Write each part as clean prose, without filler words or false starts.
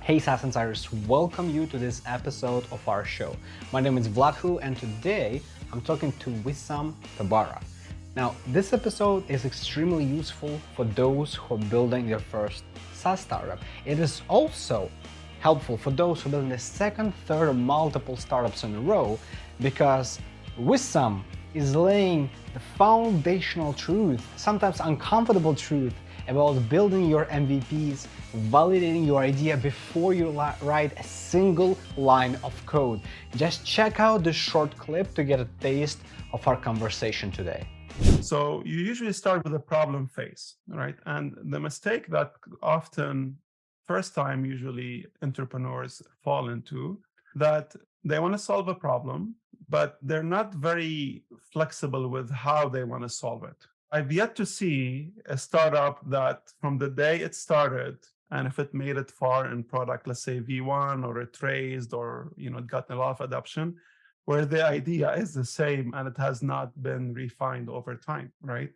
Hey SaaS Insiders, welcome you to this episode of our show. My name is Vlad Hu and today I'm talking to Wissam Tabbara. Now, this episode is extremely useful for those who are building their first SaaS startup. It is also helpful for those who are building the second, third, or multiple startups in a row because Wissam is laying the foundational truth, sometimes uncomfortable truth, about building your MVPs, validating your idea before you write a single line of code. Just check out this short clip to get a taste of our conversation today. So you usually start with a problem phase, right? And the mistake that often first time usually entrepreneurs fall into that they want to solve a problem, but they're not very flexible with how they want to solve it. I've yet to see a startup that from the day it started, and if it made it far in product, let's say V1 or it raised or it got a lot of adoption, where the idea is the same and it has not been refined over time, right?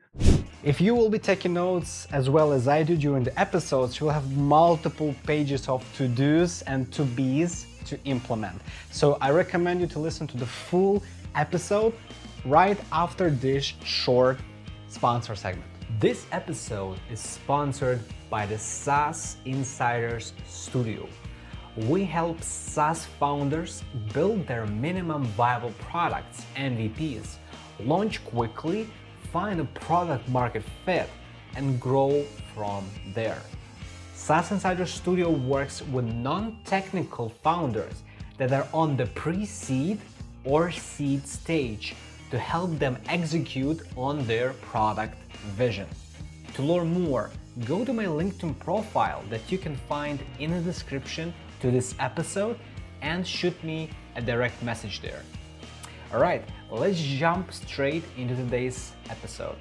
If you will be taking notes as well as I do during the episodes, you'll have multiple pages of to-dos and to-bes to implement. So I recommend you to listen to the full episode right after this short sponsor segment. This episode is sponsored by the SaaS Insiders Studio. We help SaaS founders build their minimum viable products, MVPs, launch quickly, find a product market fit, and grow from there. SaaS Insider Studio works with non-technical founders that are on the pre-seed or seed stage to help them execute on their product vision. To learn more, go to my LinkedIn profile that you can find in the description to this episode and shoot me a direct message there. All right, let's jump straight into today's episode.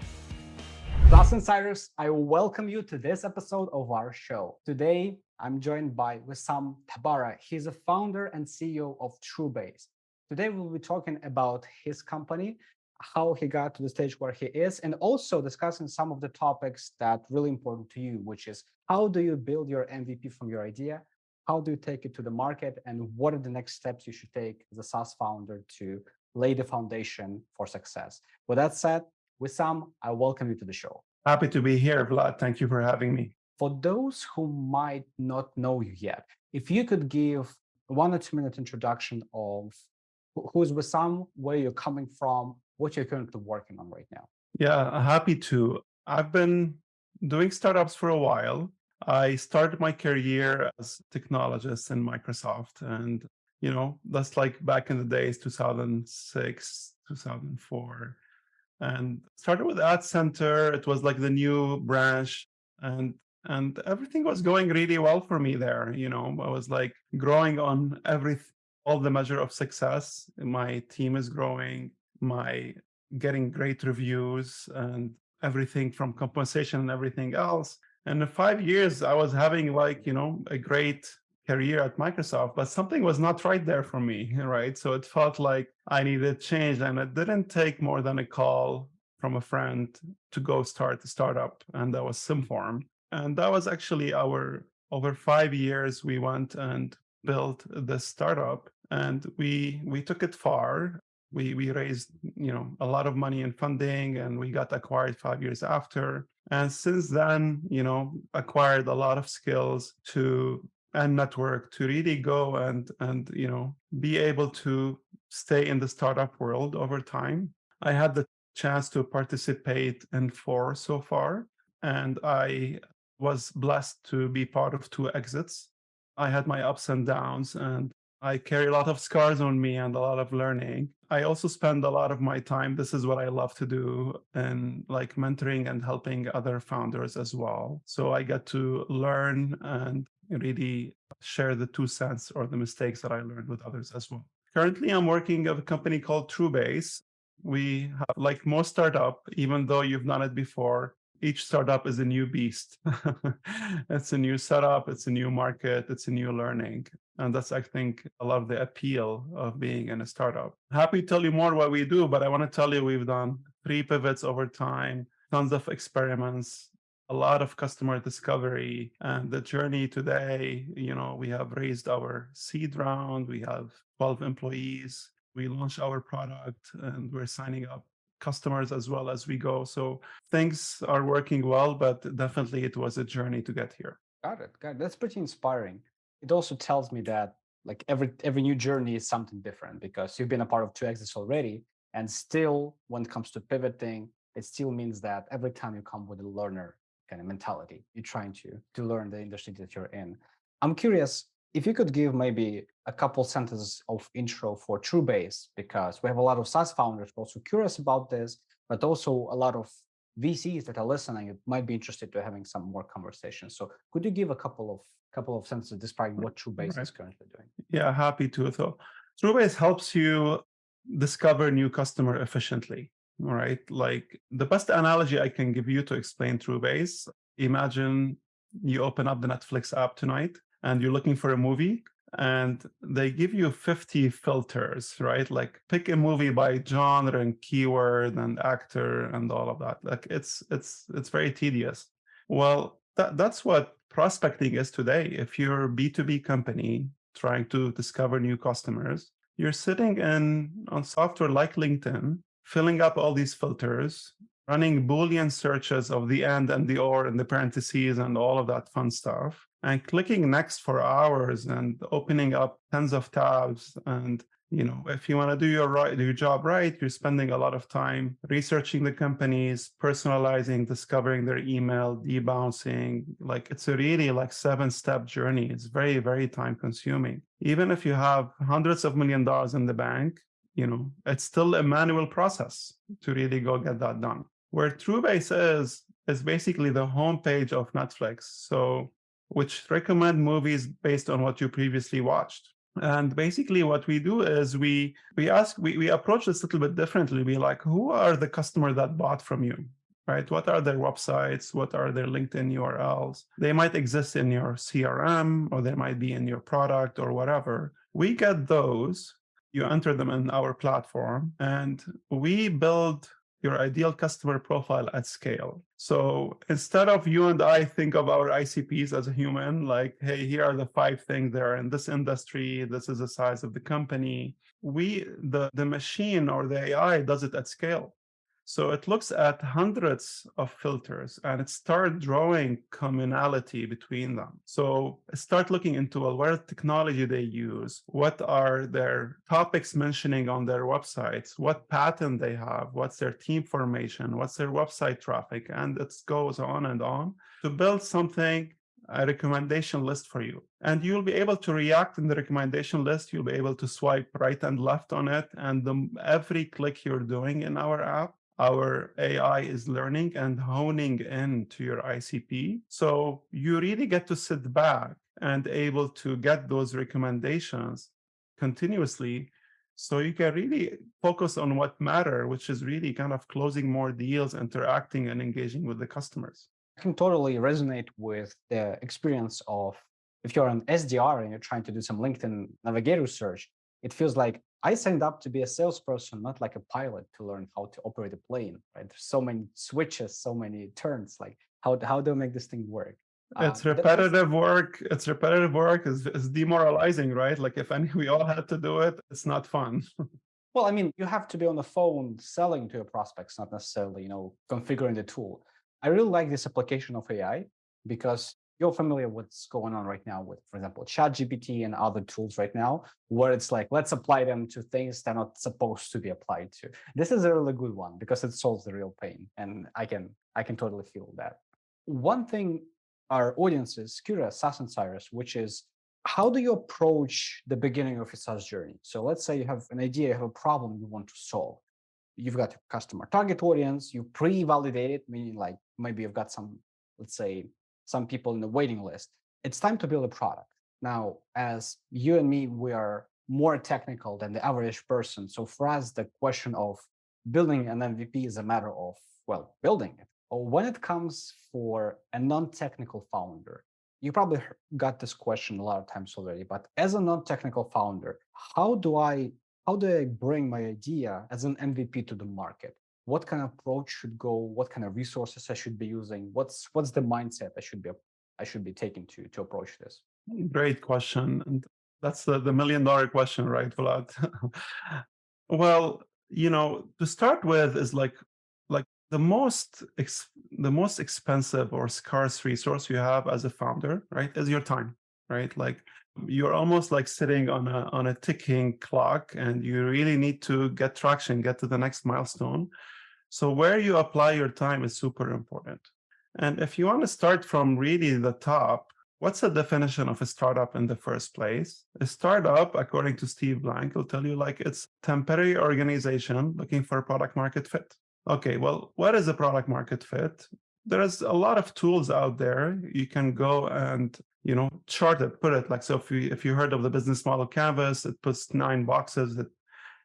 SaaS Insiders, I welcome you to this episode of our show. Today, I'm joined by Wissam Tabbara. He's a founder and CEO of Truebase. Today, we'll be talking about his company, how he got to the stage where he is, and also discussing some of the topics that are really important to you, which is how do you build your MVP from your idea? How do you take it to the market? And what are the next steps you should take as a SaaS founder to lay the foundation for success? With that said, Wissam, I welcome you to the show. Happy to be here, Vlad. Thank you for having me. For those who might not know you yet, if you could give 1 or 2 minute introduction of who's Wissam, where you're coming from, what you're currently working on right now. Yeah, happy to. I've been doing startups for a while. I started my career as a technologist in Microsoft. And, that's like back in the days, 2006, 2004. And started with Ad Center. It was like the new branch. And everything was going really well for me there. I was like growing on all the measure of success. My team is growing, my getting great reviews and everything from compensation and everything else. And in 5 years, I was having a great career at Microsoft, but something was not right there for me, right? So it felt like I needed change. And it didn't take more than a call from a friend to go start a startup. And that was Simform. And that was actually over 5 years, we went and built this startup and we took it far. We raised a lot of money in funding and we got acquired 5 years after. And since then, acquired a lot of skills and network to really go and be able to stay in the startup world over time. I had the chance to participate in 4 so far, and I was blessed to be part of 2 exits. I had my ups and downs, and I carry a lot of scars on me and a lot of learning. I also spend a lot of my time, this is what I love to do, and like mentoring and helping other founders as well. So I get to learn and really share the 2 cents or the mistakes that I learned with others as well. Currently, I'm working at a company called Truebase. We have, like most startup, even though you've done it before, each startup is a new beast. It's a new setup, it's a new market, it's a new learning. And that's, I think, a lot of the appeal of being in a startup. Happy to tell you more what we do, but I want to tell you we've done 3 pivots over time, tons of experiments, a lot of customer discovery. And the journey today, we have raised our seed round, we have 12 employees, we launched our product, and we're signing up customers as well as we go. So things are working well, but definitely it was a journey to get here. Got it. Got it. That's pretty inspiring. It also tells me that like every new journey is something different because you've been a part of two exits already, and still when it comes to pivoting, it still means that every time you come with a learner kind of mentality, you're trying to learn the industry that you're in. I'm curious if you could give maybe a couple sentences of intro for Truebase, because we have a lot of SaaS founders also curious about this, but also a lot of VCs that are listening, it might be interested to having some more conversations. So could you give a couple of sentences describing what Truebase Right. is currently doing? Yeah, happy to. So Truebase helps you discover new customer efficiently. All right. Like the best analogy I can give you to explain Truebase, imagine you open up the Netflix app tonight and you're looking for a movie and they give you 50 filters, right? Like pick a movie by genre and keyword and actor and all of that. Like it's very tedious. Well, that's what prospecting is today. If you're a B2B company trying to discover new customers, you're sitting in on software like LinkedIn, filling up all these filters, running Boolean searches of the and the or and the parentheses and all of that fun stuff, and clicking next for hours and opening up tens of tabs. And if you want to do your job right, you're spending a lot of time researching the companies, personalizing, discovering their email, debouncing. Like it's a really like 7-step journey. It's very, very time consuming. Even if you have hundreds of $1 million in the bank, it's still a manual process to really go get that done. Where Truebase is basically the homepage of Netflix. So which recommend movies based on what you previously watched. And basically what we do is we approach this a little bit differently. We like, who are the customer that bought from you? Right? What are their websites? What are their LinkedIn URLs? They might exist in your CRM or they might be in your product or whatever. We get those, you enter them in our platform, and we build your ideal customer profile at scale. So instead of you and I think of our ICPs as a human, like, hey, here are the 5 things that are in this industry, this is the size of the company, the machine or the AI does it at scale. So it looks at hundreds of filters and it starts drawing commonality between them. So start looking into, well, what technology they use, what are their topics mentioning on their websites, what pattern they have, what's their team formation, what's their website traffic, and it goes on to build something, a recommendation list for you. And you'll be able to react in the recommendation list. You'll be able to swipe right and left on it. And every click you're doing in our app, our AI is learning and honing in to your ICP. So you really get to sit back and able to get those recommendations continuously. So you can really focus on what matter, which is really kind of closing more deals, interacting and engaging with the customers. I can totally resonate with the experience of if you're an SDR and you're trying to do some LinkedIn navigator search, it feels like I signed up to be a salesperson, not like a pilot to learn how to operate a plane, right? There's so many switches, so many turns. Like how do I make this thing work? It's That's repetitive work. It's repetitive work. It's demoralizing, right? Like if we all had to do it, it's not fun. well, I mean, you have to be on the phone selling to your prospects, not necessarily, configuring the tool. I really like this application of AI because you're familiar with what's going on right now with, for example, ChatGPT and other tools right now, where it's like, let's apply them to things they're not supposed to be applied to. This is a really good one because it solves the real pain. And I can totally feel that. One thing our audience is curious, SaaS insiders, which is how do you approach the beginning of your SaaS journey? So let's say you have an idea, you have a problem you want to solve. You've got your customer target audience, you pre-validate it, meaning like maybe you've got some, let's say, some people in the waiting list. It's time to build a product. Now, as you and me, we are more technical than the average person. So for us, the question of building an MVP is a matter of, well, building it. Or when it comes for a non-technical founder, you probably got this question a lot of times already, but as a non-technical founder, how do I bring my idea as an MVP to the market? what kind of approach should go, what kind of resources I should be using, what's the mindset I should be taking to approach this? Great question. And that's the $1 million question, right, Vlad? Well, to start with is like the most expensive or scarce resource you have as a founder, right, is your time, right? Like you're almost like sitting on a ticking clock, and you really need to get traction, get to the next milestone. So where you apply your time is super important. And if you want to start from really the top, what's the definition of a startup in the first place? A startup, according to Steve Blank, will tell you like it's temporary organization looking for a product market fit. Okay, well, what is a product market fit? There's a lot of tools out there. You can go and chart it, put it like so. If you heard of the business model canvas, it puts 9 boxes that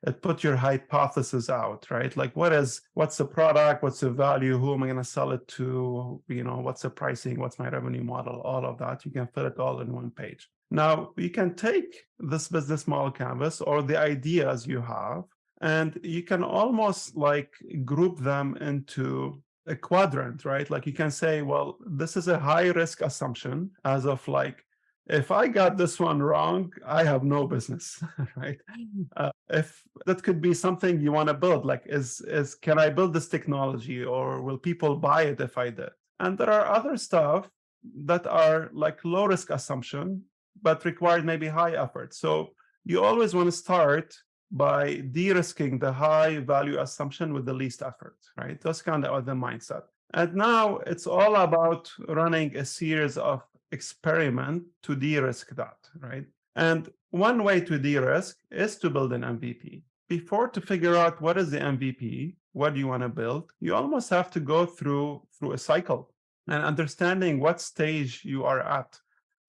it put your hypothesis out, right? Like what's the product, what's the value, who am I going to sell it to, what's the pricing, what's my revenue model, all of that. You can fit it all in one page. Now you can take this business model canvas or the ideas you have, and you can almost like group them into a quadrant, right? Like you can say, well, this is a high risk assumption, as of like, if I got this one wrong, I have no business, right? If that could be something you want to build, like is can I build this technology, or will people buy it if I did? And there are other stuff that are like low risk assumption, but require maybe high effort. So you always want to start by de-risking the high value assumption with the least effort, right? That's kind of the mindset. And now it's all about running a series of experiment to de-risk that, right? And one way to de-risk is to build an MVP. Before to figure out what is the MVP, what do you want to build, you almost have to go through a cycle and understanding what stage you are at.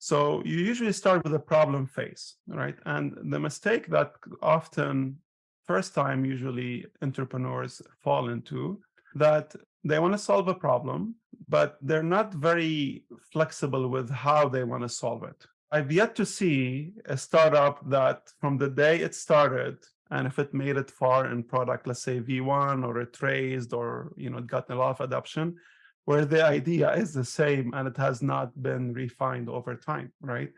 So you usually start with a problem phase, right? And the mistake that often first time usually entrepreneurs fall into, that they want to solve a problem, but they're not very flexible with how they want to solve it. I've yet to see a startup that from the day it started, and if it made it far in product, let's say V1, or it raised, or it got a lot of adoption, where the idea is the same and it has not been refined over time, right?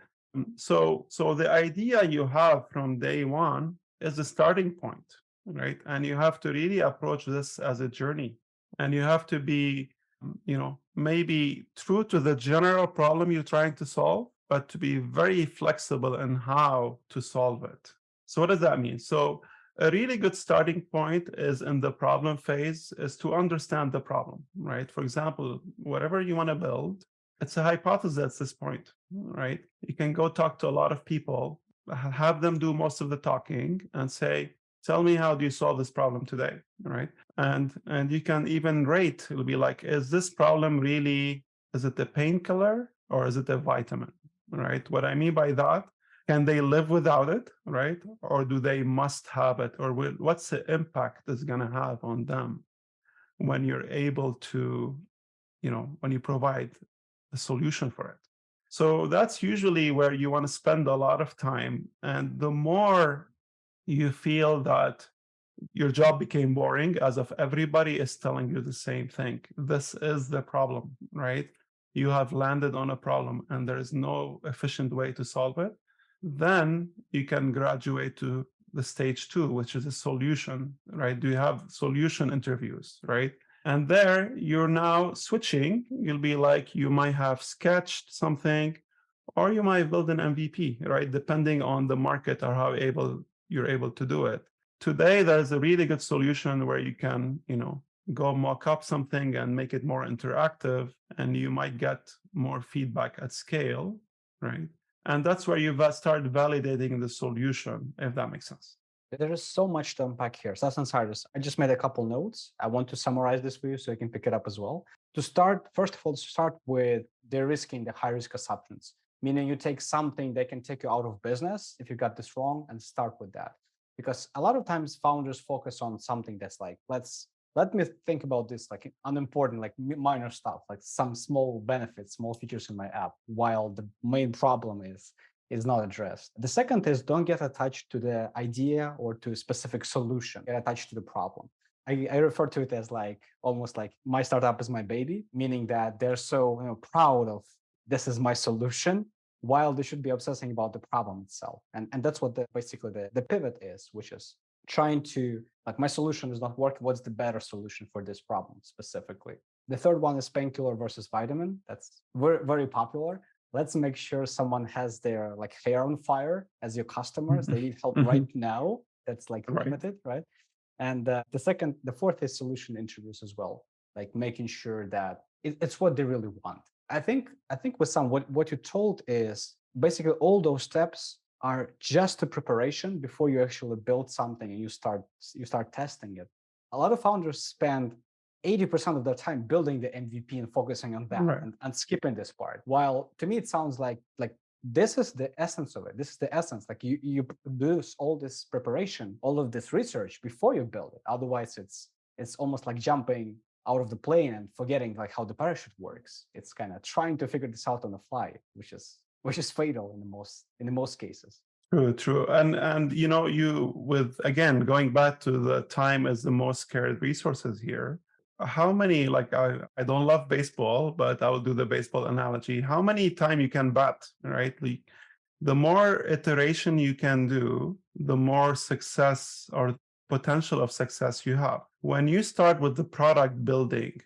So the idea you have from day one is the starting point, right? And you have to really approach this as a journey, and you have to be maybe true to the general problem you're trying to solve, but to be very flexible in how to solve it. So what does that mean? So a really good starting point is in the problem phase, is to understand the problem, right? For example, whatever you want to build, it's a hypothesis at this point, right? You can go talk to a lot of people, have them do most of the talking, and say, tell me, how do you solve this problem today, right? And you can even rate. It'll be like, is this problem really, is it a painkiller or is it a vitamin, right? What I mean by that, can they live without it, right? Or do they must have it? Or what's the impact it's going to have on them when you're able to, when you provide a solution for it? So that's usually where you want to spend a lot of time. And the more you feel that your job became boring, as if everybody is telling you the same thing, this is the problem, right? You have landed on a problem and there is no efficient way to solve it, then you can graduate to the stage 2, which is a solution, right? Do you have solution interviews, right? And there you're now switching. You'll be like, you might have sketched something, or you might build an MVP, right? Depending on the market or how you're able to do it. Today, there's a really good solution where you can, go mock up something and make it more interactive, and you might get more feedback at scale, right? And that's where you start validating the solution, if that makes sense. There is so much to unpack here. So that's insiders. I just made a couple notes. I want to summarize this for you so you can pick it up as well. To start, first of all, start with de-risking the high-risk assumptions, meaning you take something that can take you out of business if you got this wrong, and start with that. Because a lot of times founders focus on something that's like, let me think about this, like unimportant, like minor stuff, like some small benefits, small features in my app, while the main problem is not addressed. The second is, don't get attached to the idea or to a specific solution. Get attached to the problem. I refer to it as like almost like my startup is my baby, meaning that they're so proud of this is my solution, while they should be obsessing about the problem itself. And that's what basically the pivot is, which is trying to like my solution is not working. What's the better solution for this problem specifically? The third one is painkiller versus vitamin. That's very, very popular. Let's make sure someone has their like hair on fire as your customers. They need help right now. That's like Right. limited, right? And the fourth is solution introduce as well, like making sure that it's what they really want. I think with some what you told is basically all those steps are just a preparation before you actually build something and you start testing it. A lot of founders spend 80% of their time building the MVP and focusing on that Right. and skipping this part. While to me it sounds like this is the essence of it. This is the essence. Like you do all this preparation, all of this research before you build it. Otherwise, it's almost like jumping out of the plane and forgetting like how the parachute works. It's kind of trying to figure this out on the fly, which is fatal in the most cases. True. And you with again going back to the time as the most scarce resources here. How many like I don't love baseball, but I will do the baseball analogy. How many time you can bat, right? The more iteration you can do, the more success or potential of success you have. When you start with the product building,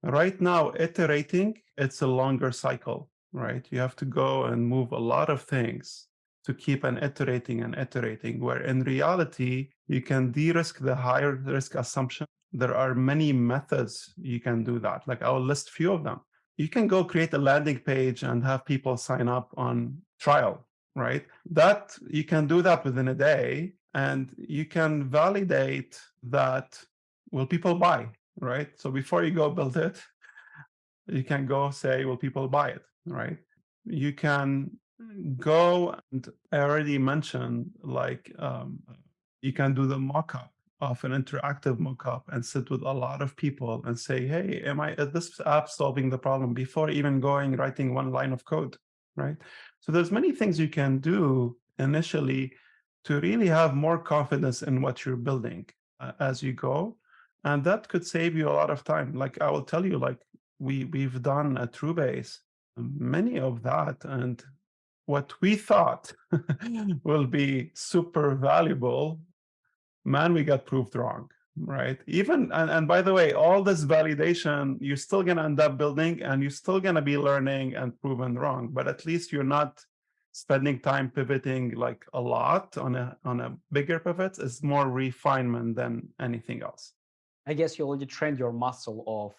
right now iterating, it's a longer cycle, right? You have to go and move a lot of things to keep on iterating and iterating, where in reality, you can de-risk the higher risk assumption. There are many methods you can do that. Like I'll list few of them. You can go create a landing page and have people sign up on trial, right? That you can do that within a day, and you can validate that will people buy, right? So before you go build it, you can go say, will people buy it, right? You can go, and I already mentioned, like you can do the mock-up of an interactive mock-up and sit with a lot of people and say, hey, is this app solving the problem before even writing one line of code, right? So there's many things you can do initially to really have more confidence in what you're building as you go. And that could save you a lot of time. Like I will tell you, like we've done at Truebase many of that, and what we thought will be super valuable, man, we got proved wrong, right? Even and by the way, all this validation, you're still gonna end up building, and you're still gonna be learning and proven wrong. But at least you're not spending time pivoting like a lot on a bigger pivot. It's more refinement than anything else. I guess you already trained your muscle of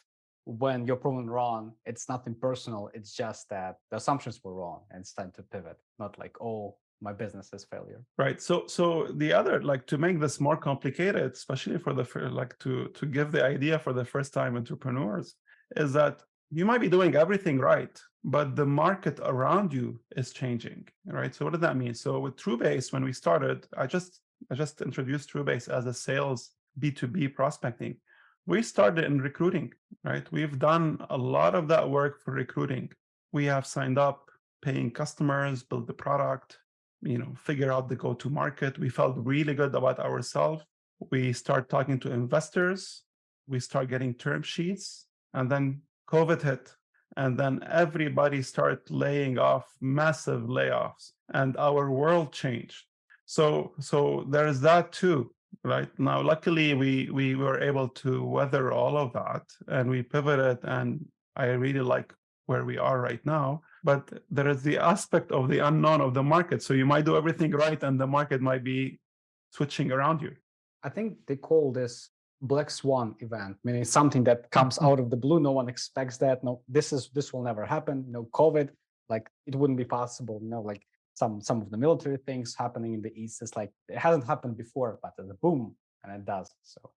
when you're proven wrong, it's nothing personal. It's just that the assumptions were wrong and it's time to pivot, not like, oh, my business is failure. Right. So the other, like to make this more complicated, especially for like to give the idea for the first time entrepreneurs, is that you might be doing everything right, but the market around you is changing, right? So what does that mean? So with Truebase, when we started, I just introduced Truebase as a sales B2B prospecting. We started in recruiting, right? We've done a lot of that work for recruiting. We have signed up paying customers, build the product, figure out the go-to market. We felt really good about ourselves. We start talking to investors. We start getting term sheets, and then COVID hit, and then everybody started laying off, massive layoffs, and our world changed. So there's that too, right? Now, luckily, we were able to weather all of that, and we pivoted, and I really like where we are right now. But there is the aspect of the unknown of the market. So you might do everything right, and the market might be switching around you. I think they call this black swan event, meaning something that comes out of the blue. No one expects that. No, this will never happen. No, COVID, like it wouldn't be possible. Like some of the military things happening in the East is like it hasn't happened before, but there's a boom, and it does. So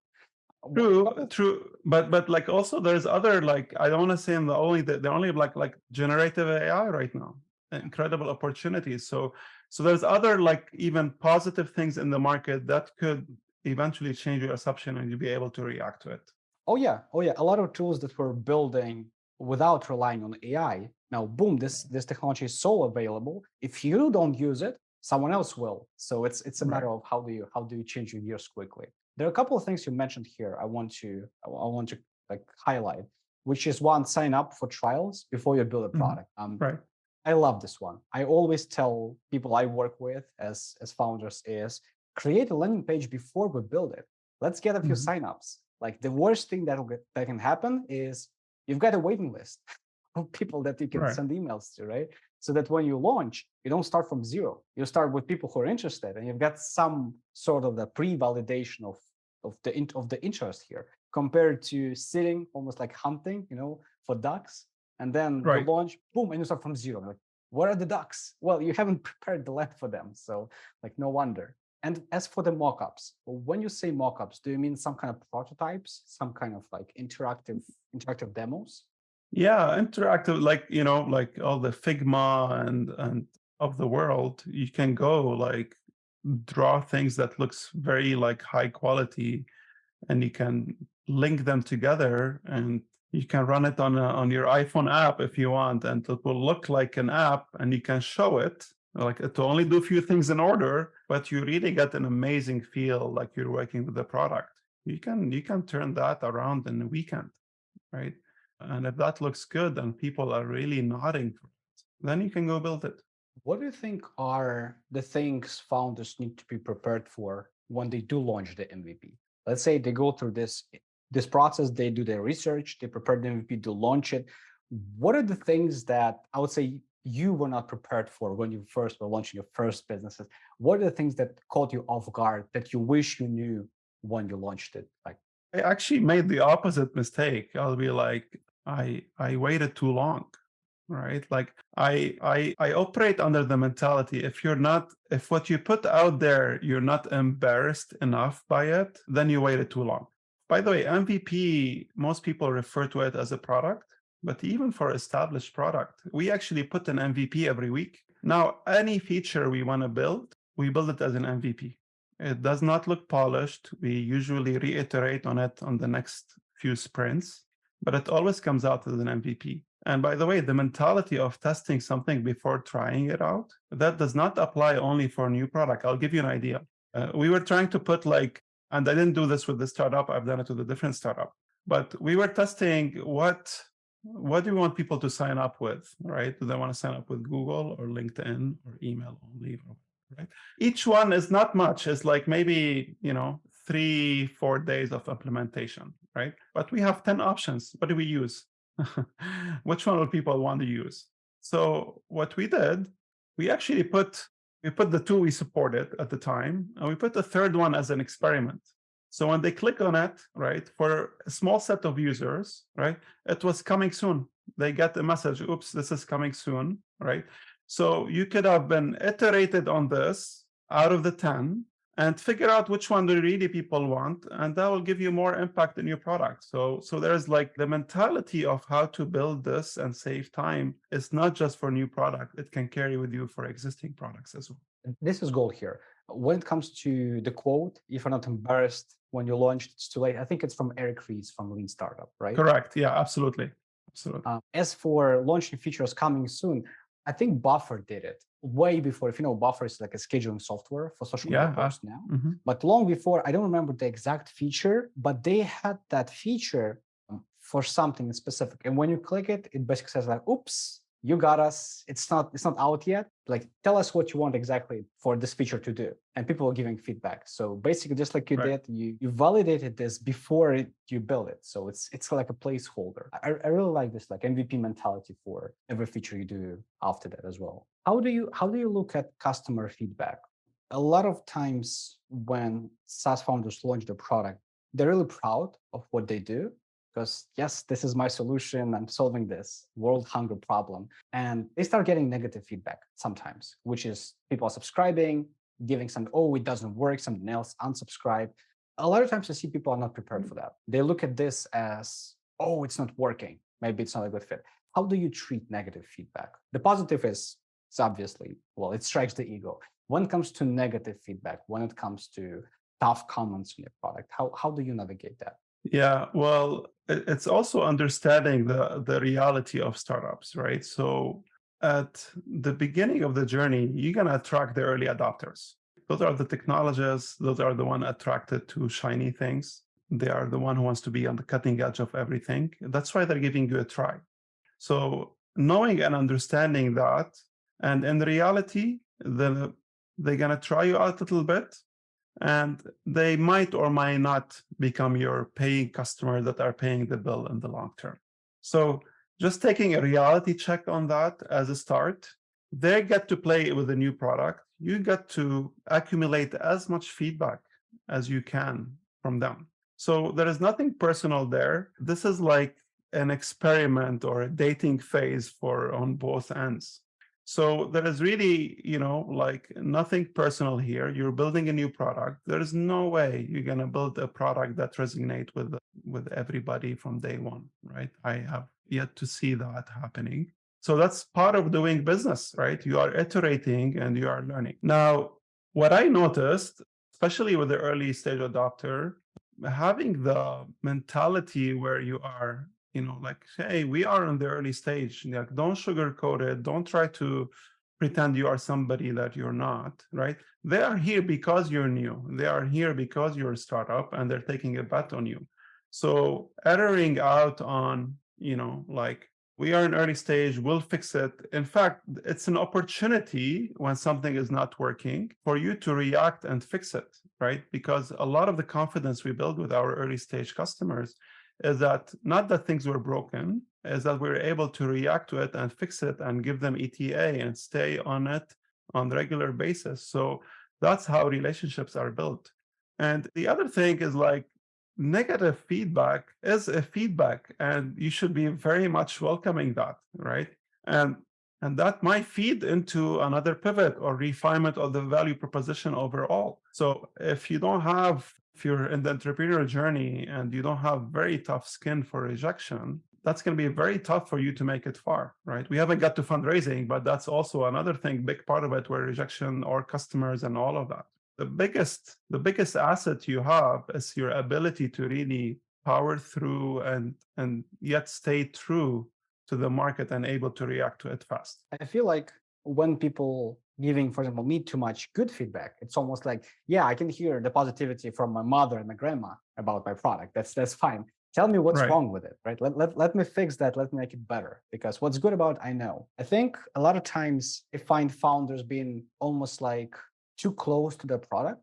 True, but like also there's other, like I don't want to say the only like generative AI right now, incredible opportunities. So there's other like even positive things in the market that could eventually change your assumption and you'll be able to react to it. Oh yeah. A lot of tools that we're building without relying on AI. Now, boom, this technology is so available. If you don't use it, someone else will. So it's a matter of how do you change your gears quickly. There are a couple of things you mentioned here I want to like highlight, which is one, sign up for trials before you build a Mhm. product. Right. I love this one. I always tell people I work with as founders is create a landing page before we build it. Let's get a few Mhm. signups. Like the worst thing that can happen is you've got a waiting list of people that you can Right. send emails to, right? So that when you launch, you don't start from zero. You start with people who are interested, and you've got some sort of the pre-validation of the interest here, compared to sitting almost like hunting, for ducks, and then you Right. launch, boom, and you start from zero. Like, what are the ducks? Well, you haven't prepared the land for them, so like no wonder. And as for the mockups, when you say mockups, do you mean some kind of prototypes, some kind of like interactive demos? Yeah, interactive, like like all the Figma and of the world, you can go like draw things that looks very like high quality, and you can link them together, and you can run it on your iPhone app if you want, and it will look like an app, and you can show it like to only do a few things in order, but you really get an amazing feel like you're working with the product. You can turn that around in a weekend, right? And if that looks good and people are really nodding for it, then you can go build it. What do you think are the things founders need to be prepared for when they do launch the MVP? Let's say they go through this process, they do their research, they prepare the MVP to launch it. What are the things that I would say you were not prepared for when you first were launching your first businesses? What are the things that caught you off guard that you wish you knew when you launched it? Like, I actually made the opposite mistake. I'll be like, I waited too long, right? Like I operate under the mentality, if what you put out there, you're not embarrassed enough by it, then you waited too long. By the way, MVP, most people refer to it as a product, but even for established product, we actually put an MVP every week. Now, any feature we want to build, we build it as an MVP. It does not look polished. We usually reiterate on it on the next few sprints, but it always comes out as an MVP. And by the way, the mentality of testing something before trying it out, that does not apply only for new product. I'll give you an idea. We were trying to put and I didn't do this with the startup, I've done it with a different startup, but we were testing what do we want people to sign up with, right? Do they want to sign up with Google or LinkedIn or email only, right? Each one is not much. It's like maybe 3-4 days of implementation, right? But we have 10 options. What do we use? Which one will people want to use? So what we did, we actually put the two we supported at the time, and we put the third one as an experiment. So when they click on it, right, for a small set of users, right, it was coming soon. They get a message, oops, this is coming soon, right? So you could have been iterated on this out of the 10 and figure out which one do really people want, and that will give you more impact in your product. So there's like the mentality of how to build this and save time. It's not just for new product. It can carry with you for existing products as well. this is gold here. When it comes to the quote, if you're not embarrassed when you launched, it's too late. I think it's from Eric Ries from Lean Startup, right? Correct. Yeah, absolutely. Absolutely. As for launching features coming soon, I think Buffer did it way before. If you know, Buffer is like a scheduling software for social media posts now. But long before, I don't remember the exact feature, but they had that feature for something specific. And when you click it, it basically says like, oops, you got us. It's not out yet. Like, tell us what you want exactly for this feature to do. And people are giving feedback. So basically, just like you Right. did, you validated this before you build it. So it's like a placeholder. I really like this like MVP mentality for every feature you do after that as well. How do you look at customer feedback? A lot of times when SaaS founders launch their product, they're really proud of what they do, because yes, this is my solution, I'm solving this world hunger problem. And they start getting negative feedback sometimes, which is people are subscribing, giving some, oh, it doesn't work, something else, unsubscribe. A lot of times I see people are not prepared for that. They look at this as, oh, it's not working, maybe it's not a good fit. How do you treat negative feedback? The positive is, it's obviously, well, it strikes the ego. When it comes to negative feedback, when it comes to tough comments on your product, how do you navigate that? Yeah, well, it's also understanding the reality of startups, right? So at the beginning of the journey, you're gonna attract the early adopters. Those are the technologists. Those are the one attracted to shiny things. They are the one who wants to be on the cutting edge of everything. That's why they're giving you a try. So knowing and understanding that, and in reality, they're going to try you out a little bit, and they might or might not become your paying customer that are paying the bill in the long term. So just taking a reality check on that as a start, they get to play with a new product. You get to accumulate as much feedback as you can from them. So there is nothing personal there. This is like an experiment or a dating phase for on both ends. So there is really, like nothing personal here. You're building a new product. There is no way you're going to build a product that resonates with everybody from day one, right? I have yet to see that happening. So that's part of doing business, right? You are iterating and you are learning. Now, what I noticed, especially with the early stage adopter, having the mentality where you are, like, hey, we are in the early stage. Like, don't sugarcoat it. Don't try to pretend you are somebody that you're not, right? They are here because you're new. They are here because you're a startup and they're taking a bet on you. So erroring out on, like, we are in early stage, we'll fix it. In fact, it's an opportunity when something is not working for you to react and fix it, right? Because a lot of the confidence we build with our early stage customers is that not that things were broken, is that we're able to react to it and fix it and give them ETA and stay on it on a regular basis. So that's how relationships are built. And the other thing is, like, negative feedback is a feedback, and you should be very much welcoming that, right? And that might feed into another pivot or refinement of the value proposition overall. So if you're in the entrepreneurial journey and you don't have very tough skin for rejection, that's going to be very tough for you to make it far, right? We haven't got to fundraising, but that's also another thing, big part of it, where rejection or customers and all of that. The biggest asset you have is your ability to really power through and yet stay true to the market and able to react to it fast. I feel like when people giving, for example, me too much good feedback, it's almost like, yeah, I can hear the positivity from my mother and my grandma about my product. That's fine. Tell me what's wrong with it, right? Let me fix that. Let me make it better. Because what's good about it, I know. I think a lot of times I find founders being almost like too close to the product.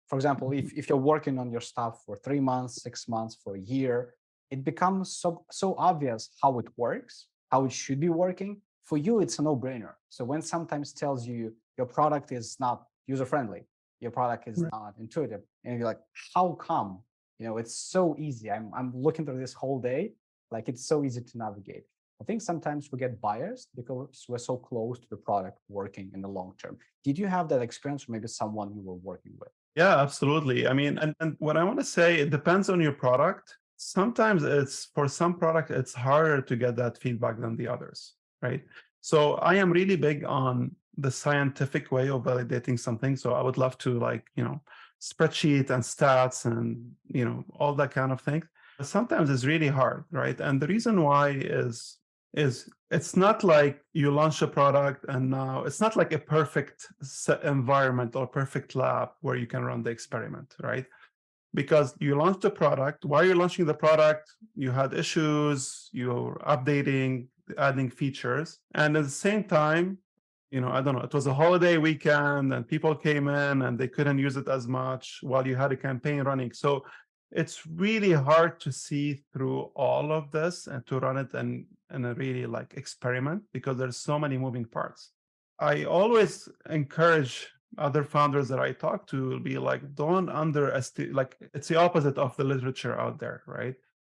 For example, if you're working on your stuff for 3 months, 6 months, for a year, it becomes so obvious how it works, how it should be working. For you, it's a no-brainer. So when sometimes tells you your product is not user-friendly, your product is not intuitive, and you're like, how come? It's so easy. I'm looking through this whole day, like it's so easy to navigate. I think sometimes we get biased because we're so close to the product working in the long term. Did you have that experience, or maybe someone you were working with? Yeah, absolutely. I mean, and what I want to say, it depends on your product. Sometimes for some product, it's harder to get that feedback than the others, right? So I am really big on the scientific way of validating something. So I would love to, like, spreadsheet and stats and, all that kind of thing. But sometimes it's really hard, right? And the reason why is it's not like you launch a product and now it's not like a perfect environment or perfect lab where you can run the experiment, right? Because you launched the product. While you're launching the product, you had issues, you're updating, adding features. And at the same time, I don't know, it was a holiday weekend and people came in and they couldn't use it as much while you had a campaign running. So it's really hard to see through all of this and to run it in a really, like, experiment, because there's so many moving parts. I always encourage other founders that I talk to be like, don't underestimate, like, it's the opposite of the literature out there, right?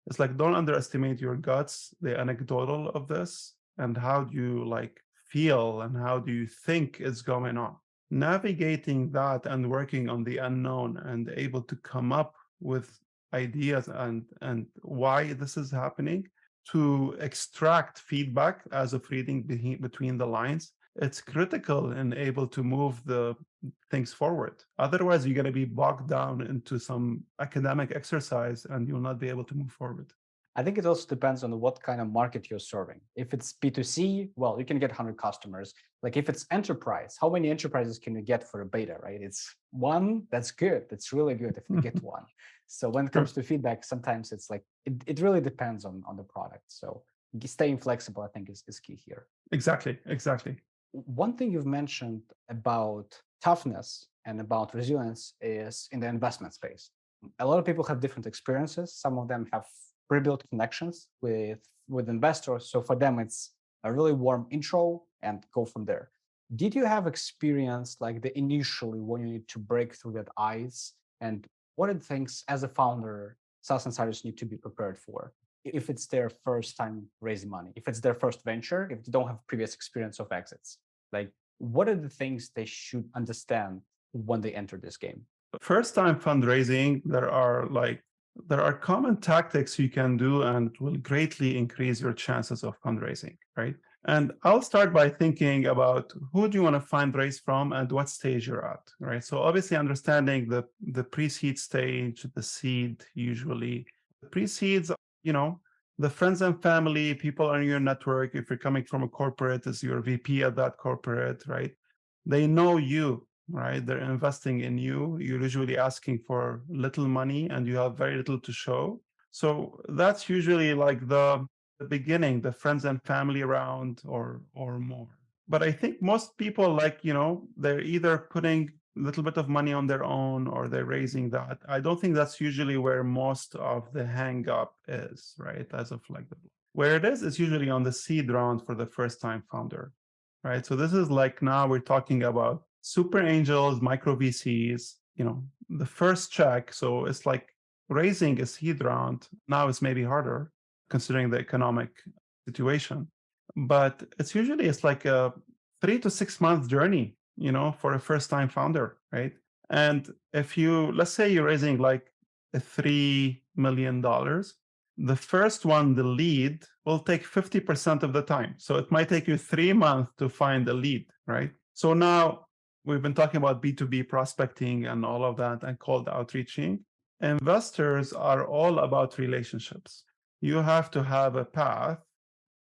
It's like, don't underestimate your guts, the anecdotal of this, and how do you, like, feel and how do you think is going on. Navigating that and working on the unknown and able to come up with ideas and why this is happening, to extract feedback as of reading between the lines, it's critical and able to move the things forward. Otherwise, you're going to be bogged down into some academic exercise and you'll not be able to move forward. I think it also depends on what kind of market you're serving. If it's B2C, well, you can get 100 customers. Like if it's enterprise, how many enterprises can you get for a beta, right? It's one, that's good. That's really good if you get one. So when it Sure. comes to feedback, sometimes it's like, it really depends on the product. So staying flexible, I think, is key here. Exactly. One thing you've mentioned about toughness and about resilience is in the investment space. A lot of people have different experiences. Some of them have pre-built connections with investors. So for them, it's a really warm intro and go from there. Did you have experience like the initially when you need to break through that ice? And what are the things as a founder, SaaS insiders need to be prepared for? If it's their first time raising money, if it's their first venture, if they don't have previous experience of exits, like what are the things they should understand when they enter this game? First time fundraising, there are common tactics you can do and it will greatly increase your chances of fundraising, right? And I'll start by thinking about who do you want to fundraise from and what stage you're at, right? So obviously understanding the pre-seed stage, the seed usually. The pre-seeds, the friends and family, people in your network, if you're coming from a corporate, is your VP at that corporate, right? They know you, right? They're investing in you. You're usually asking for little money and you have very little to show. So that's usually like the beginning, the friends and family around or more. But I think most people they're either putting a little bit of money on their own or they're raising that. I don't think that's usually where most of the hang up is, right? As of where it is, it's usually on the seed round for the first time founder, right? So this is like now we're talking about super angels, micro VCs, the first check. So it's like raising a seed round now is maybe harder considering the economic situation. But it's like a 3 to 6 month journey, for a first time founder, right? And if let's say you're raising like a $3 million, the first one, the lead, will take 50% of the time. So it might take you 3 months to find a lead, right? So now we've been talking about B2B prospecting and all of that and cold outreaching. Investors are all about relationships. You have to have a path.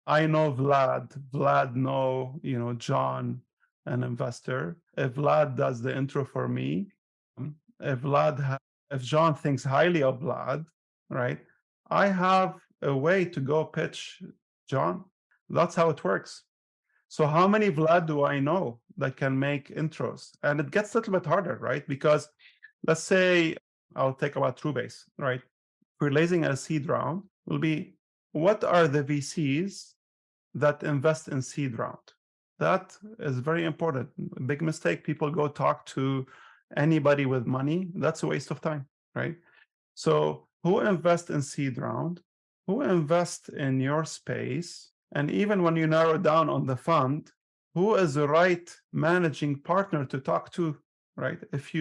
I know Vlad know, John, an investor. If Vlad does the intro for me, if John thinks highly of Vlad, right? I have a way to go pitch John. That's how it works. So how many Vlad do I know that can make intros? And it gets a little bit harder, right? Because let's say I'll take about Truebase, right? We're raising a seed round will be what are the VCs that invest in seed round? That is very important. Big mistake. People go talk to anybody with money. That's a waste of time, right? So who invests in seed round? Who invests in your space? And even when you narrow down on the fund, who is the right managing partner to talk to, right? If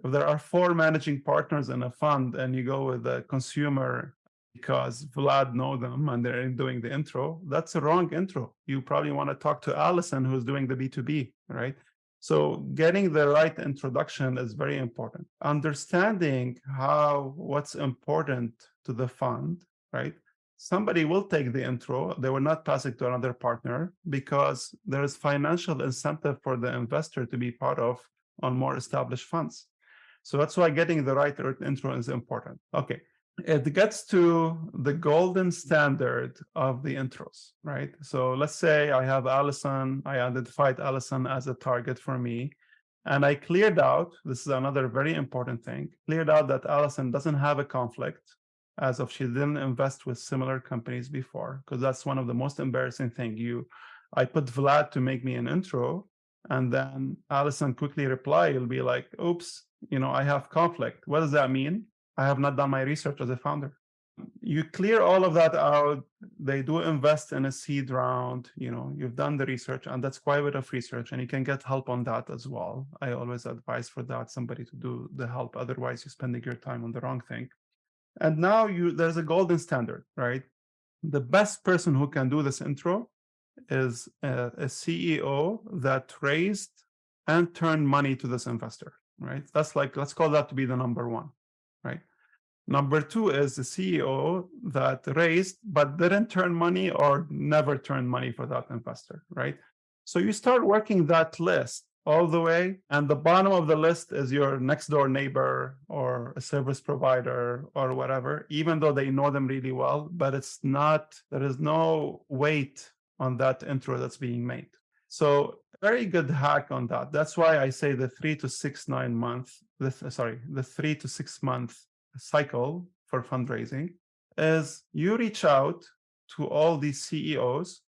there are 4 managing partners in a fund and you go with a consumer because Vlad know them and they're doing the intro, that's a wrong intro. You probably want to talk to Allison who's doing the B2B, right? So getting the right introduction is very important. Understanding what's important to the fund, right? Somebody will take the intro. They will not pass it to another partner because there is financial incentive for the investor to be part of on more established funds. So that's why getting the right intro is important. Okay. It gets to the golden standard of the intros, right? So let's say I have Allison, I identified Allison as a target for me, and I cleared out, this is another very important thing, cleared out that Allison doesn't have a conflict as of she didn't invest with similar companies before, because that's one of the most embarrassing things. I put Vlad to make me an intro, and then Allison quickly reply, you'll be like, oops, I have conflict. What does that mean? I have not done my research as a founder. You clear all of that out. They do invest in a seed round. You've done the research, and that's quite a bit of research, and you can get help on that as well. I always advise for that somebody to do the help. Otherwise, you're spending your time on the wrong thing. And now there's a golden standard, right? The best person who can do this intro is a CEO that raised and turned money to this investor, right? That's like, let's call that to be the number one, right? Number two is the CEO that raised but didn't turn money or never turned money for that investor, right? So you start working that list all the way, and the bottom of the list is your next door neighbor or a service provider or whatever, even though they know them really well, but it's not, there is no weight on that intro that's being made. So very good hack on that. That's why I say the 3 to 6 month cycle for fundraising is you reach out to all these CEOs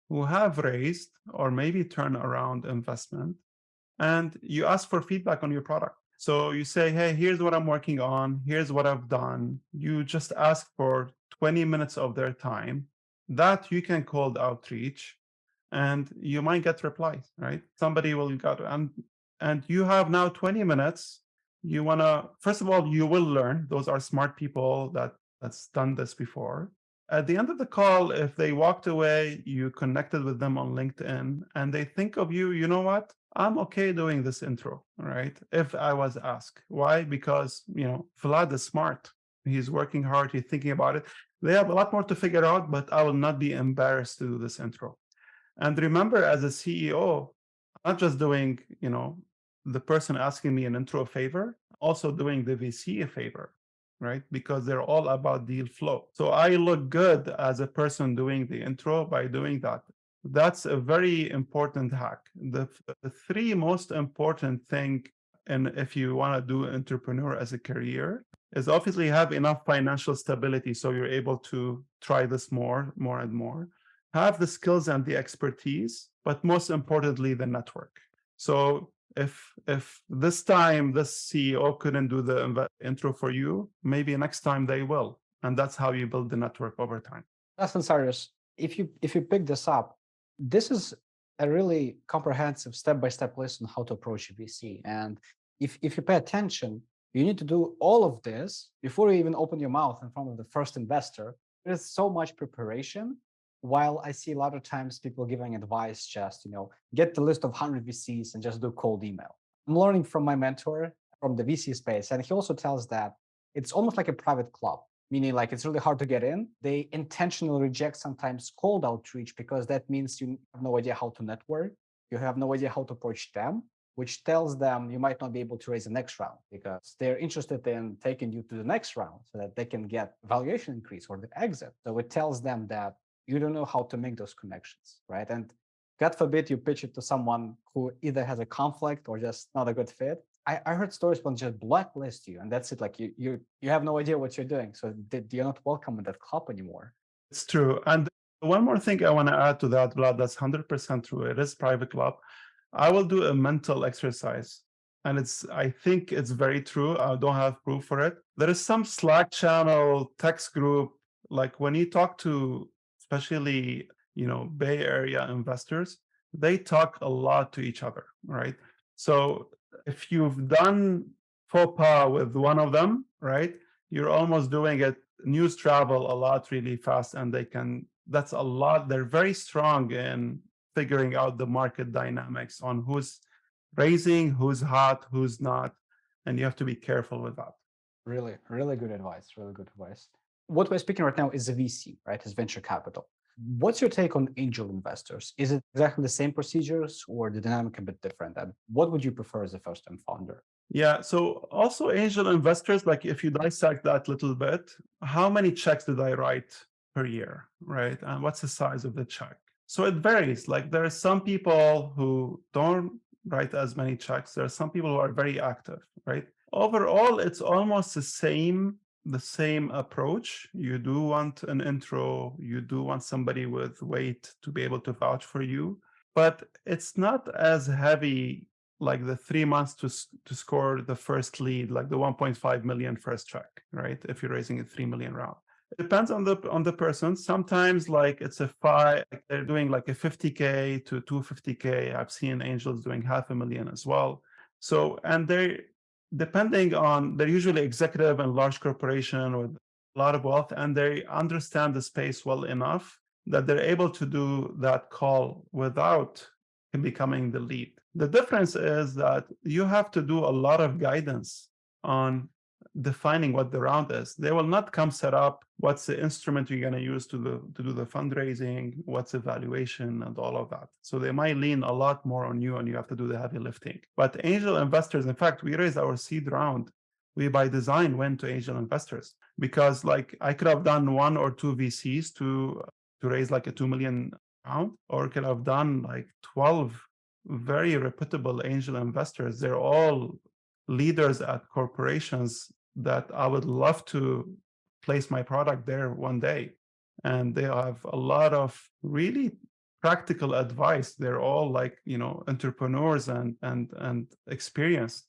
who have raised or maybe turn around investment, and you ask for feedback on your product. So you say, hey, here's what I'm working on, here's what I've done. You just ask for 20 minutes of their time. That you can call outreach, and you might get replies, right? Somebody will get, and you have now 20 minutes. You want to, first of all, you will learn. Those are smart people that's done this before. At the end of the call, if they walked away, you connected with them on LinkedIn, and they think of you, you know what? I'm okay doing this intro, right? If I was asked. Why? Because, Vlad is smart. He's working hard. He's thinking about it. They have a lot more to figure out, but I will not be embarrassed to do this intro. And remember, as a CEO, I'm not just doing, the person asking me an intro a favor, also doing the VC a favor, right? Because they're all about deal flow. So I look good as a person doing the intro by doing that. That's a very important hack. The three most important thing, and if you want to do entrepreneur as a career, is obviously have enough financial stability so you're able to try this more and more. Have the skills and the expertise, but most importantly, the network. So if this time this CEO couldn't do the intro for you, maybe next time they will. And that's how you build the network over time. That's Cyrus. If you pick this up, this is a really comprehensive step-by-step list on how to approach a VC. And if you pay attention, you need to do all of this before you even open your mouth in front of the first investor. There's so much preparation. While I see a lot of times people giving advice, just get the list of 100 VCs and just do cold email. I'm learning from my mentor from the VC space, and he also tells that it's almost like a private club, meaning like it's really hard to get in. They intentionally reject sometimes cold outreach because that means you have no idea how to network. You have no idea how to approach them, which tells them you might not be able to raise the next round because they're interested in taking you to the next round so that they can get valuation increase or the exit. So it tells them that you don't know how to make those connections, right? And God forbid you pitch it to someone who either has a conflict or just not a good fit. I heard stories when just blacklist you, and that's it. Like you have no idea what you're doing, so you're not welcome in that club anymore. It's true. And one more thing I want to add to that, Vlad, that's 100% true. It is private club. I will do a mental exercise, and I think it's very true. I don't have proof for it. There is some Slack channel, text group, like when you talk to, especially, Bay Area investors, they talk a lot to each other, right? So if you've done faux pas with one of them, right, you're almost doing it. News travel a lot really fast, and that's a lot. They're very strong in figuring out the market dynamics on who's raising, who's hot, who's not, and you have to be careful with that. Really, really good advice. Really good advice. What we're speaking right now is a VC, right? It's venture capital. What's your take on angel investors? Is it exactly the same procedures or the dynamic a bit different? And what would you prefer as a first-time founder? Yeah, so also angel investors, like if you dissect that a little bit, how many checks did I write per year, right? And what's the size of the check? So it varies. Like there are some people who don't write as many checks. There are some people who are very active, right? Overall, it's almost the same approach. You do want an intro, you do want somebody with weight to be able to vouch for you, but it's not as heavy like the 3 months to score the first lead, like the 1.5 million first check, right? If you're raising a 3 million round. It depends on the person. Sometimes like it's they're doing like a 50K to 250K. I've seen angels doing 500,000 as well. So, and they're usually executive and large corporation with a lot of wealth, and they understand the space well enough that they're able to do that call without becoming the lead. The difference is that you have to do a lot of guidance on defining what the round is. They will not come set up what's the instrument you're going to use to do the fundraising, what's the valuation, and all of that. So they might lean a lot more on you, and you have to do the heavy lifting. But angel investors, in fact, we raised our seed round. We by design went to angel investors because, like, I could have done one or two VCs to raise like a 2 million round, or could have done like 12 very reputable angel investors. They're all leaders at corporations that I would love to place my product there one day. And they have a lot of really practical advice. They're all like, entrepreneurs and experienced.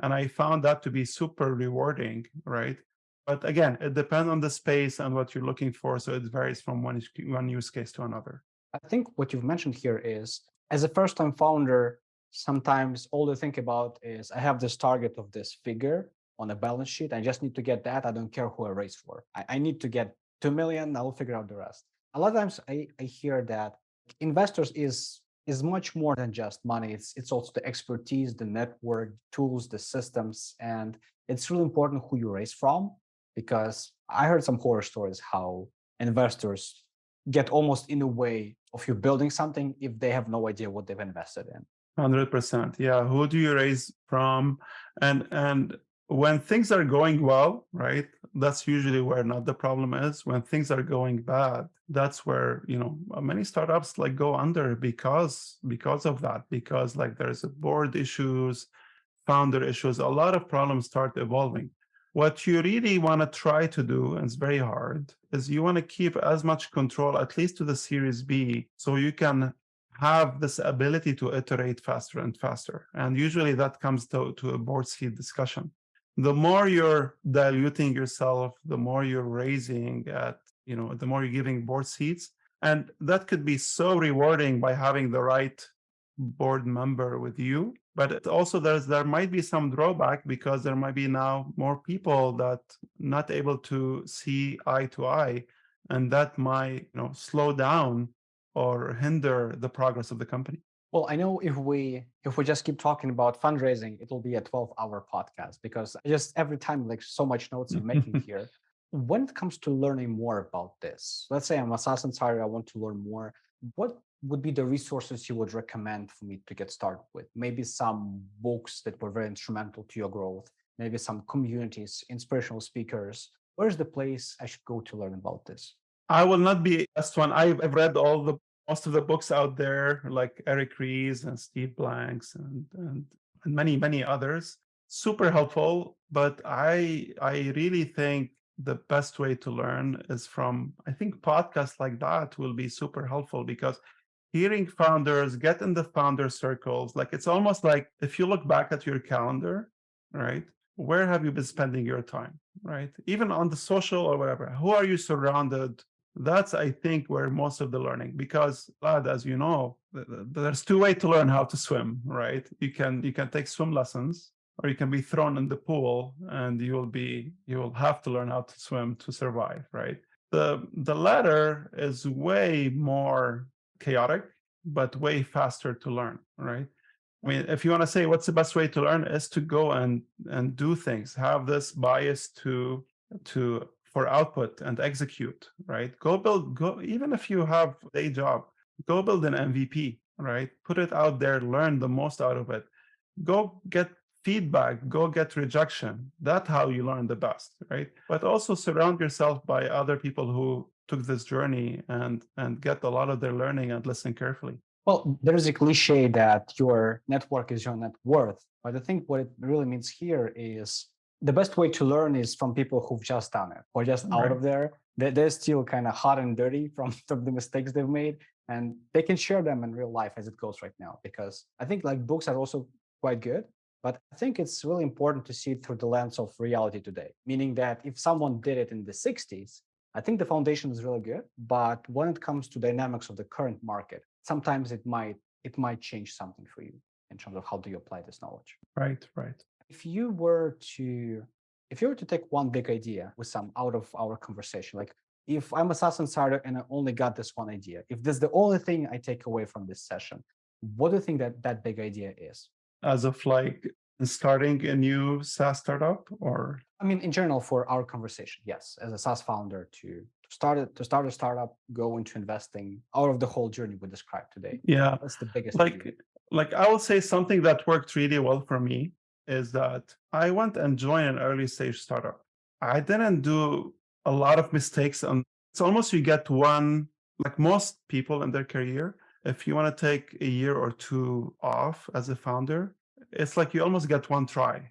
And I found that to be super rewarding, right? But again, it depends on the space and what you're looking for. So it varies from one use case to another. I think what you've mentioned here is, as a first-time founder, sometimes all they think about is, I have this target of this figure on a balance sheet. I just need to get that. I don't care who I raise for. I need to get 2 million. I'll figure out the rest. A lot of times I hear that investors is much more than just money. It's also the expertise, the network, tools, the systems. And it's really important who you raise from, because I heard some horror stories how investors get almost in the way of you building something if they have no idea what they've invested in. 100%. Yeah. Who do you raise from? And when things are going well, right? That's usually where not the problem is. When things are going bad, that's where, many startups like go under because of that, because like there's board issues, founder issues, a lot of problems start evolving. What you really want to try to do, and it's very hard, is you want to keep as much control, at least to the Series B, so you can have this ability to iterate faster and faster. And usually that comes to a board seat discussion. The more you're diluting yourself, the more you're raising the more you're giving board seats. And that could be so rewarding by having the right board member with you. But also there might be some drawback, because there might be now more people that not able to see eye to eye, and that might slow down or hinder the progress of the company. Well, I know if we just keep talking about fundraising, it will be a 12-hour podcast, because just every time, like, so much notes I'm making here. When it comes to learning more about this, let's say I'm a SaaS insider, I want to learn more. What would be the resources you would recommend for me to get started with? Maybe some books that were very instrumental to your growth, maybe some communities, inspirational speakers. Where's the place I should go to learn about this? I will not be the best one. I've read most of the books out there, like Eric Ries and Steve Blanks and many others. Super helpful, but I really think the best way to learn is from, I think podcasts like that will be super helpful, because hearing founders, get in the founder circles, like it's almost like if you look back at your calendar, right? Where have you been spending your time, right? Even on the social or whatever, who are you surrounded? That's, I think, where most of the learning, because Vlad, as you know, there's two ways to learn how to swim, right? You can take swim lessons, or you can be thrown in the pool, and you will have to learn how to swim to survive, right? The latter is way more chaotic, but way faster to learn, right? I mean, if you want to say what's the best way to learn, is to go and do things, have this bias for output and execute, right? Go, even if you have a day job, go build an MVP, right? Put it out there, learn the most out of it. Go get feedback, go get rejection. That's how you learn the best, right? But also surround yourself by other people who took this journey and get a lot of their learning, and listen carefully. Well, there's a cliche that your network is your net worth. But I think what it really means here is the best way to learn is from people who've just done it, or just out of there. They're still kind of hot and dirty from the mistakes they've made, and they can share them in real life as it goes right now. Because I think like books are also quite good, but I think it's really important to see it through the lens of reality today. Meaning that if someone did it in the 60s, I think the foundation is really good. But when it comes to dynamics of the current market, sometimes it might change something for you in terms of how do you apply this knowledge. Right. If you were to take one big idea with some out of our conversation, like if I'm a SaaS insider and I only got this one idea, if this is the only thing I take away from this session, what do you think that big idea is? As of like starting a new SaaS startup, or? I mean, in general, for our conversation, yes, as a SaaS founder, to start a startup, go into investing, out of the whole journey we described today. Yeah, That's the biggest like review. like I will say something that worked really well for me is that I went and joined an early stage startup. I didn't do a lot of mistakes, and it's almost you get one, like most people in their career, if you want to take a year or two off as a founder, it's like you almost get one try,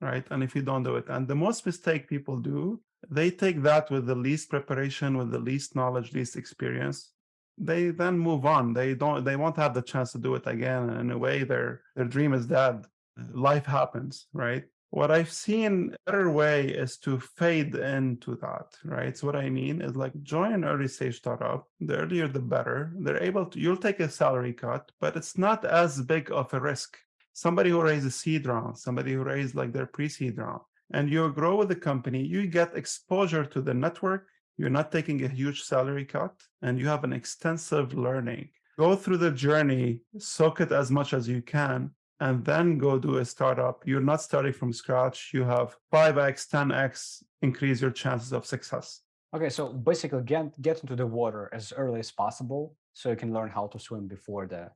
right? And if you don't do it, and the most mistake people do, they take that with the least preparation, with the least knowledge, least experience. They then move on. They won't have the chance to do it again. And in a way, their dream is dead. Life happens, right? What I've seen a better way is to fade into that, right? So what I mean is like join an early stage startup. The earlier the better. They're able to, you'll take a salary cut, but it's not as big of a risk. Somebody who raised a seed round, somebody who raised like their pre-seed round, and you grow with the company, you get exposure to the network. You're not taking a huge salary cut, and you have an extensive learning. Go through the journey, soak it as much as you can, and then go do a startup. You're not starting from scratch. You have 5x, 10x increase your chances of success. Okay, so basically get into the water as early as possible so you can learn how to swim before the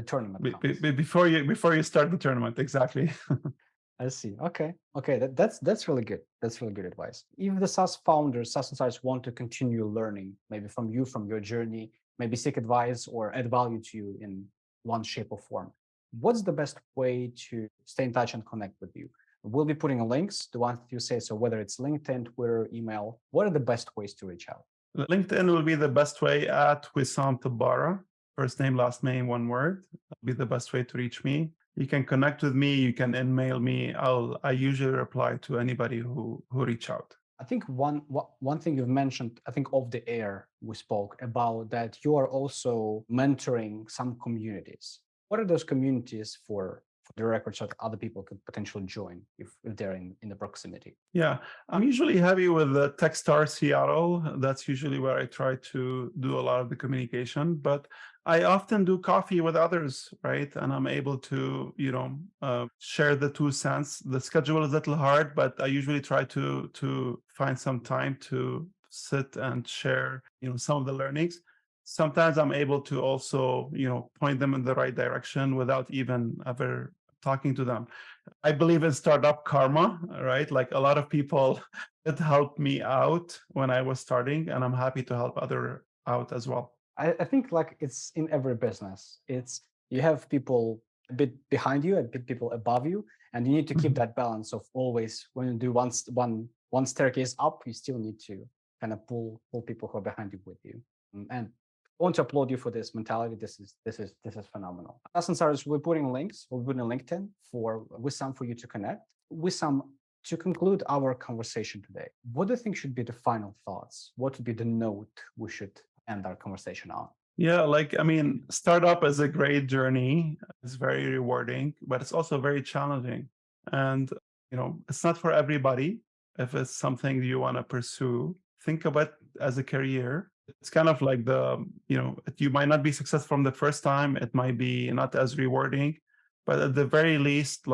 tournament comes. Before you start the tournament, exactly. I see. Okay, that's really good. That's really good advice. If the SaaS founders, SaaS insiders want to continue learning, maybe from you, from your journey, maybe seek advice or add value to you in one shape or form, what's the best way to stay in touch and connect with you? We'll be putting links, the ones that you say. So whether it's LinkedIn, Twitter, email, what are the best ways to reach out? LinkedIn will be the best way at Wissam Tabbara. First name, last name, one word. That'll be the best way to reach me. You can connect with me. You can email me. I usually reply to anybody who reach out. I think one thing you've mentioned, I think off the air we spoke about that you are also mentoring some communities. What are those communities for the record so that other people could potentially join if they're in the proximity? Yeah, I'm usually heavy with the Techstar Seattle. That's usually where I try to do a lot of the communication, but I often do coffee with others, right? And I'm able to, share the 2 cents. The schedule is a little hard, but I usually try to find some time to sit and share, some of the learnings. Sometimes I'm able to also, point them in the right direction without even ever talking to them. I believe in startup karma, right? Like a lot of people that helped me out when I was starting, and I'm happy to help other out as well. I think like it's in every business. It's you have people a bit behind you, a bit people above you, and you need to keep Mhm. that balance of always when you do one staircase up, you still need to kind of pull people who are behind you with you. And I want to applaud you for this mentality. This is phenomenal. Us and Cyrus, we're putting links. We'll put a LinkedIn with some for you to connect. With some to conclude our conversation today, what do you think should be the final thoughts? What would be the note we should end our conversation on? Yeah, startup is a great journey. It's very rewarding, but it's also very challenging. And, it's not for everybody. If it's something you want to pursue, think of it as a career. It's kind of like you might not be successful from the first time. It might be not as rewarding, but at the very least,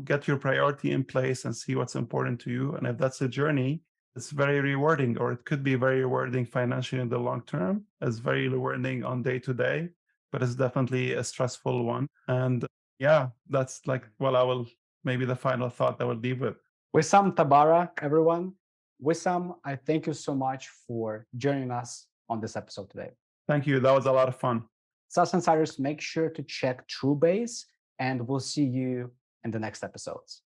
get your priority in place and see what's important to you. And if that's a journey, it's very rewarding, or it could be very rewarding financially in the long term. It's very rewarding on day to day, but it's definitely a stressful one. And yeah, that's I will maybe the final thought I will leave with. Wissam Tabara, everyone. Wissam, I thank you so much for joining us on this episode today. Thank you. That was a lot of fun. SaaS Insiders, make sure to check Truebase, and we'll see you in the next episodes.